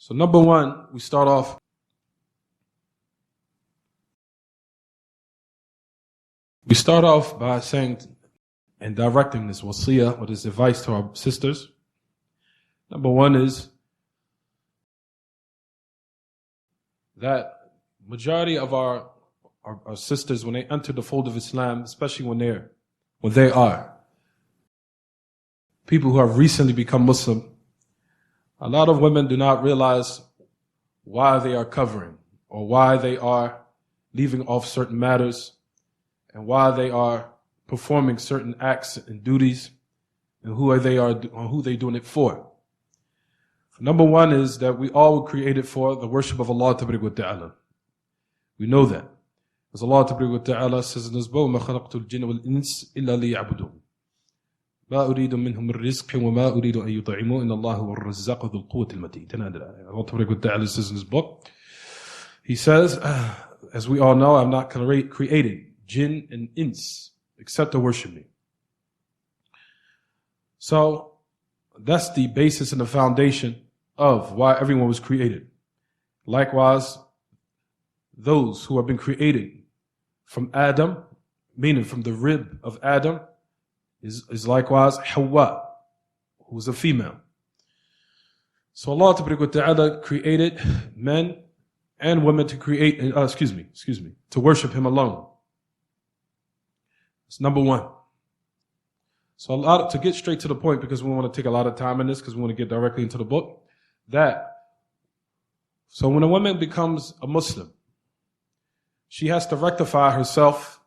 So number one, we start off by saying and directing this wasiyah, or this advice to our sisters. Number one is that majority of our sisters, when they enter the fold of Islam, especially when they are people who have recently become Muslim, a lot of women do not realize why they are covering, or why they are leaving off certain matters, and why they are performing certain acts and duties, and who they doing it for. Number one is that we all were created for the worship of Allah Tabaraka wa Ta'ala. We know that. As Allah Tabaraka wa Ta'ala says in His book, مَا خَلَقْتُ الْجِنَّ وَالْإِنسِ إِلَّا لِيَعْبُدُونَ مَا أُرِيدُ مِنْهُمْ الرِّزْقِ وَمَا أُرِيدُ أَن يُطْعِمُونَ إِنَّ اللَّهَ هُوَ الرَّزَّاقُ ذُو الْقُوَّةِ الْمَتِينُ. Allah Tabaraka wa Ta'ala says in His book, He says, as we all know, I'm not created jinn and ins except to worship me. So that's the basis and the foundation of why everyone was created. Likewise, those who have been created from Adam, meaning from the rib of Adam, is likewise Hawa, who is a female. So Allah Ta'ala created men and women to to worship Him alone. That's number one. So to get straight to the point, because we want to take a lot of time in this, because we want to get directly into the book, so when a woman becomes a Muslim, she has to rectify herself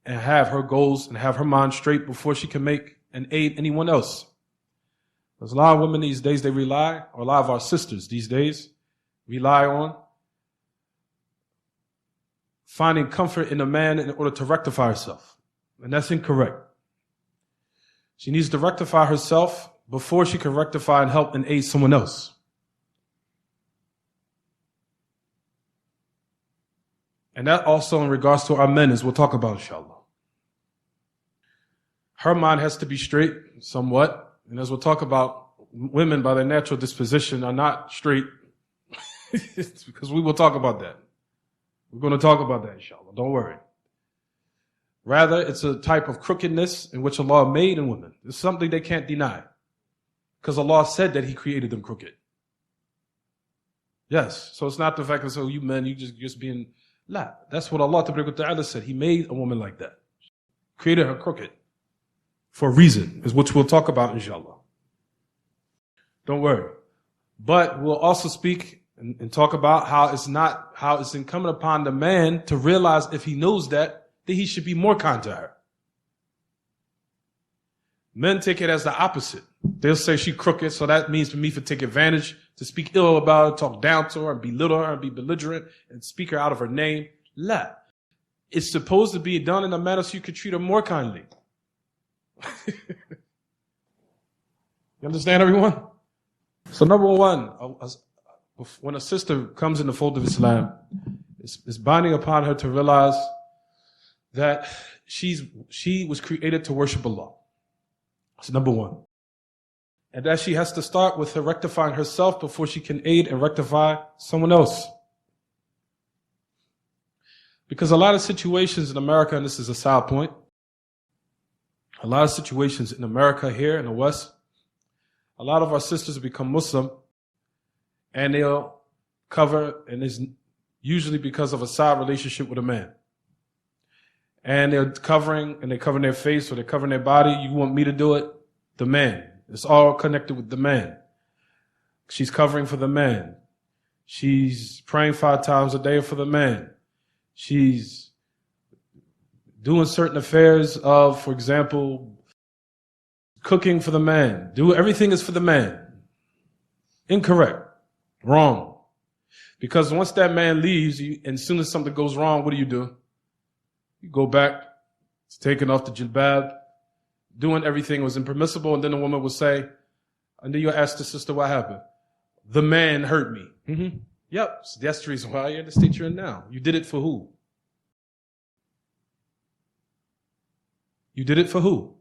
and have her goals and have her mind straight before she can make and aid anyone else. There's a lot of women these days, a lot of our sisters these days rely on finding comfort in a man in order to rectify herself. And that's incorrect. She needs to rectify herself before she can rectify and help and aid someone else. And that also in regards to our men, as we'll talk about, inshallah. Her mind has to be straight somewhat. And as we'll talk about, women by their natural disposition are not straight. Because we will talk about that. We're going to talk about that, inshallah. Don't worry. Rather, it's a type of crookedness in which Allah made in women. It's something they can't deny. Because Allah said that He created them crooked. Yes. So it's not the fact that, so you men, you just being... La. That's what Allah Ta'ala said. He made a woman like that. Created her crooked. For a reason, is which we'll talk about, inshallah. Don't worry. But we'll also speak and talk about how it's incumbent upon the man to realize, if he knows that he should be more kind to her. Men take it as the opposite. They'll say she crooked, so that means for me to take advantage, to speak ill about her, talk down to her, and belittle her, and be belligerent, and speak her out of her name. La. It's supposed to be done in a manner so you could treat her more kindly. You understand, everyone? So number one, when a sister comes in the fold of Islam, it's binding upon her to realize that she was created to worship Allah. That's number one. And that she has to start with her rectifying herself before she can aid and rectify someone else. Because a lot of situations in America, and this is a side point, a lot of situations in America here in the West, a lot of our sisters become Muslim and they'll cover, and it's usually because of a side relationship with a man. And they're covering their face, or they're covering their body. You want me to do it? The man. It's all connected with the man. She's covering for the man. She's praying 5 times a day for the man. She's doing certain affairs of, for example, cooking for the man. Everything is for the man. Incorrect. Wrong. Because once that man leaves, and as soon as something goes wrong, what do? You go back to taking off the jilbab, doing everything was impermissible, and then the woman will say, and then you ask the sister, what happened? The man hurt me. Mm-hmm. Yep, so that's the reason why you're in the state you're in now. You did it for who? You did it for who?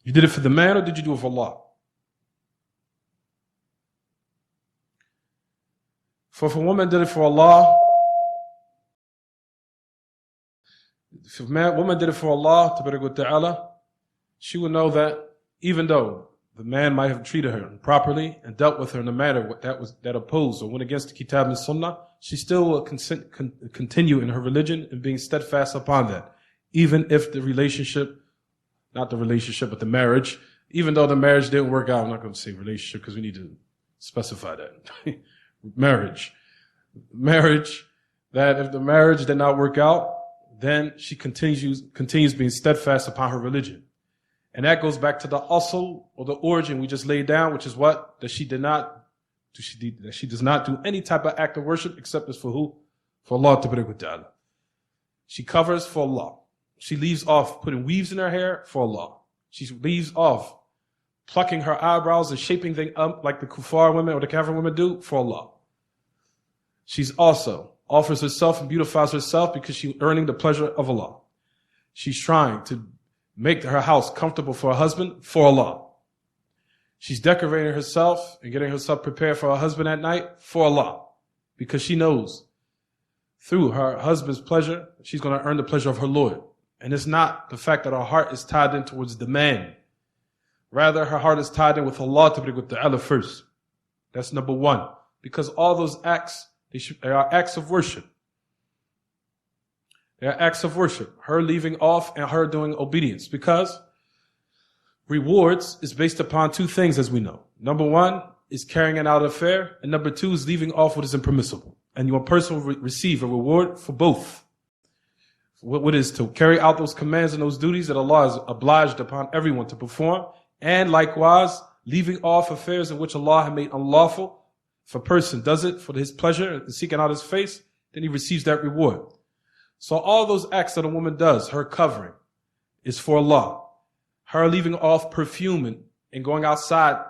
You did it for the man, or did you do it for Allah? For if a woman did it for Allah, if a woman did it for Allah, Ta'ala, she would know that even though the man might have treated her improperly and dealt with her in a manner that opposed or went against the Kitab and Sunnah, she still will continue in her religion and being steadfast upon that. Even if the relationship, not the relationship, but the marriage, even though the marriage didn't work out, I'm not going to say relationship because we need to specify that. Marriage, that if the marriage did not work out, then she continues being steadfast upon her religion. And that goes back to the asl, or the origin we just laid down, which is what? That she does not do any type of act of worship except it's for who? For Allah Ta'ala. She covers for Allah. She leaves off putting weaves in her hair for Allah. She leaves off plucking her eyebrows and shaping things up like the kuffar women or the kafir women do for Allah. She's also offers herself and beautifies herself because she's earning the pleasure of Allah. She's trying to make her house comfortable for her husband for Allah. She's decorating herself and getting herself prepared for her husband at night for Allah, because she knows through her husband's pleasure, she's going to earn the pleasure of her Lord. And it's not the fact that her heart is tied in towards the man. Rather, her heart is tied in with Allah Ta'ala first. That's number one. Because all those acts, they are acts of worship. They are acts of worship. Her leaving off and her doing obedience. Because rewards is based upon two things, as we know. Number one is carrying out an affair. And number two is leaving off what is impermissible. And your person will receive a reward for both. What is to carry out those commands and those duties that Allah has obliged upon everyone to perform. And likewise, leaving off affairs in which Allah has made unlawful. If a person does it for his pleasure and seeking out his face, then he receives that reward. So all those acts that a woman does, her covering, is for Allah. Her leaving off perfume and going outside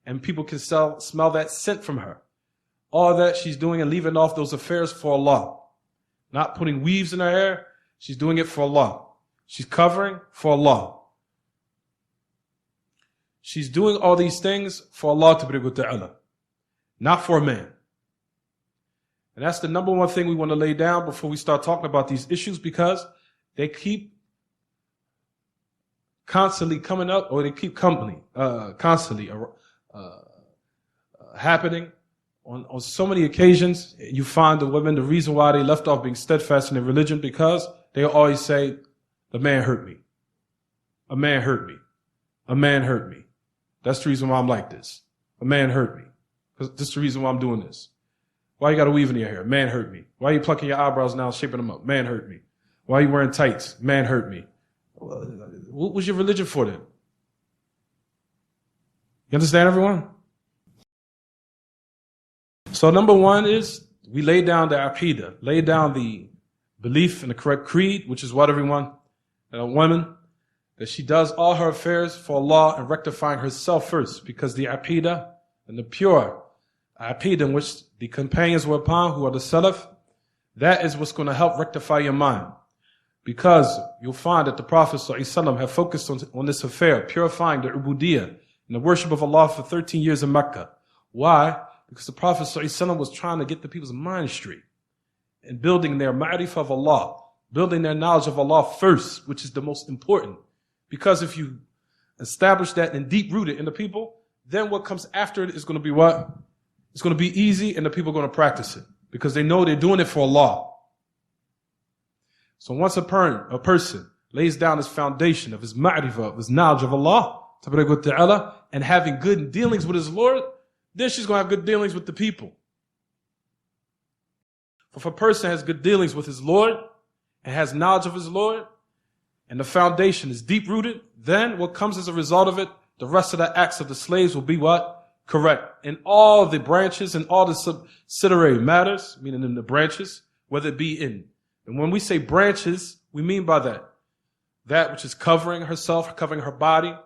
and people can smell that scent from her. All that she's doing and leaving off those affairs for Allah. Not putting weaves in her hair, she's doing it for Allah. She's covering for Allah. She's doing all these things for Allah Ta'ala, not for a man. And that's the number one thing we want to lay down before we start talking about these issues, because they keep constantly coming up, or they keep constantly happening on so many occasions. You find the women, the reason why they left off being steadfast in their religion, because they always say, the man hurt me. A man hurt me. A man hurt me. That's the reason why I'm like this. A man hurt me. This is the reason why I'm doing this. Why you got a weave in your hair? Man hurt me. Why you plucking your eyebrows now, shaping them up? Man hurt me. Why you wearing tights? Man hurt me. What was your religion for then? You understand, everyone? So number one is we lay down the aqidah, lay down the belief in the correct creed, which is what everyone, a woman, that she does all her affairs for Allah and rectifying herself first, because the aqidah and the pure aqidah in which the companions were upon, who are the salaf, that is what's going to help rectify your mind. Because you'll find that the Prophet ﷺ have focused on this affair, purifying the ubudiyyah and the worship of Allah for 13 years in Mecca. Why? Because the Prophet ﷺ was trying to get the people's mind straight and building their ma'rifah of Allah, building their knowledge of Allah first, which is the most important. Because if you establish that and deep root it in the people, then what comes after it is going to be what? It's going to be easy, and the people are going to practice it because they know they're doing it for Allah. So once a person lays down his foundation of his ma'rifah, of his knowledge of Allah, Ta'ala, and having good dealings with his Lord, then she's going to have good dealings with the people. If a person has good dealings with his Lord and has knowledge of his Lord, and the foundation is deep rooted, then what comes as a result of it, the rest of the acts of the slaves will be what? Correct. In all the branches and all the subsidiary matters, meaning in the branches, whether it be in. And when we say branches, we mean by that which is covering herself, covering her body,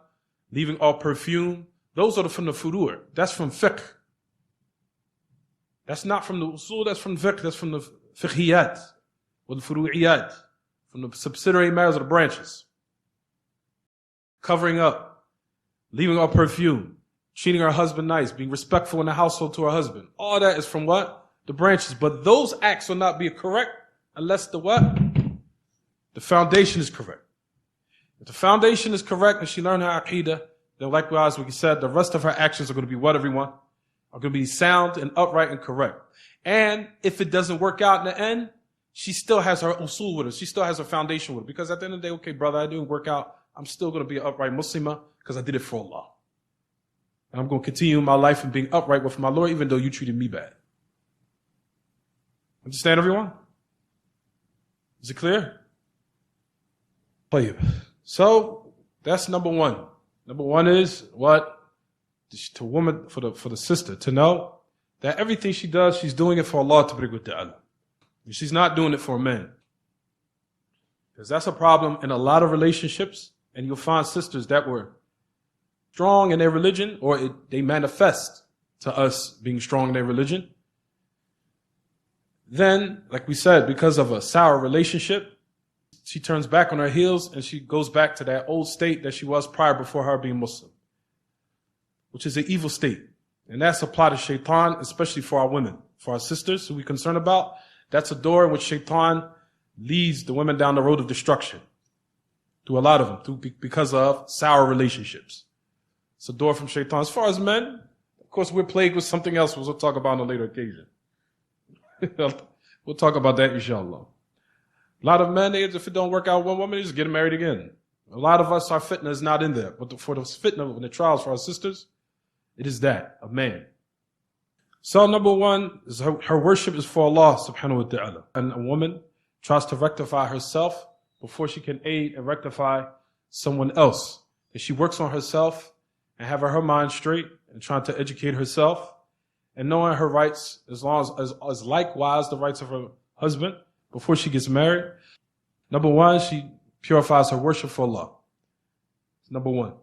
leaving all perfume. Those are from the furu'ah. That's from fiqh. That's not from the usul, that's from fiqh, that's from the fiqhiyat, or the furu'iyat, from the subsidiary matters of the branches. Covering up, leaving all perfume, treating her husband nice, being respectful in the household to her husband. All that is from what? the branches. But those acts will not be correct unless the what? The foundation is correct. If the foundation is correct and she learned her aqidah, then likewise, like we said, the rest of her actions are going to be what, everyone? Are going to be sound and upright and correct. And if it doesn't work out in the end, she still has her usul with her. She still has her foundation with her. Because at the end of the day, okay, brother, I didn't work out. I'm still going to be an upright Muslimah because I did it for Allah. And I'm going to continue my life in being upright with my Lord, even though you treated me bad. Understand, everyone? Is it clear? So that's number one. Number one is what? To woman, for the sister, to know that everything she does, she's doing it for Allah to bring with Allah. She's not doing it for men. Because that's a problem in a lot of relationships, and you'll find sisters that were strong in their religion, or they manifest to us being strong in their religion. Then, like we said, because of a sour relationship, she turns back on her heels and she goes back to that old state that she was prior before her being Muslim, which is an evil state. And that's a plot of shaitan, especially for our women, for our sisters who we're concerned about. That's a door in which shaitan leads the women down the road of destruction. To a lot of them, because of sour relationships. It's a door from shaitan. As far as men, of course, we're plagued with something else we'll talk about on a later occasion. We'll talk about that, inshallah. A lot of men, if it don't work out with one woman, they just get married again. A lot of us, our fitna is not in there. But for the fitna and the trials for our sisters, it is that, of man. So number one, is her worship is for Allah subhanahu wa ta'ala. And a woman tries to rectify herself before she can aid and rectify someone else. If she works on herself and have her mind straight and trying to educate herself and knowing her rights as likewise the rights of her husband before she gets married. Number one, she purifies her worship for Allah. Number one.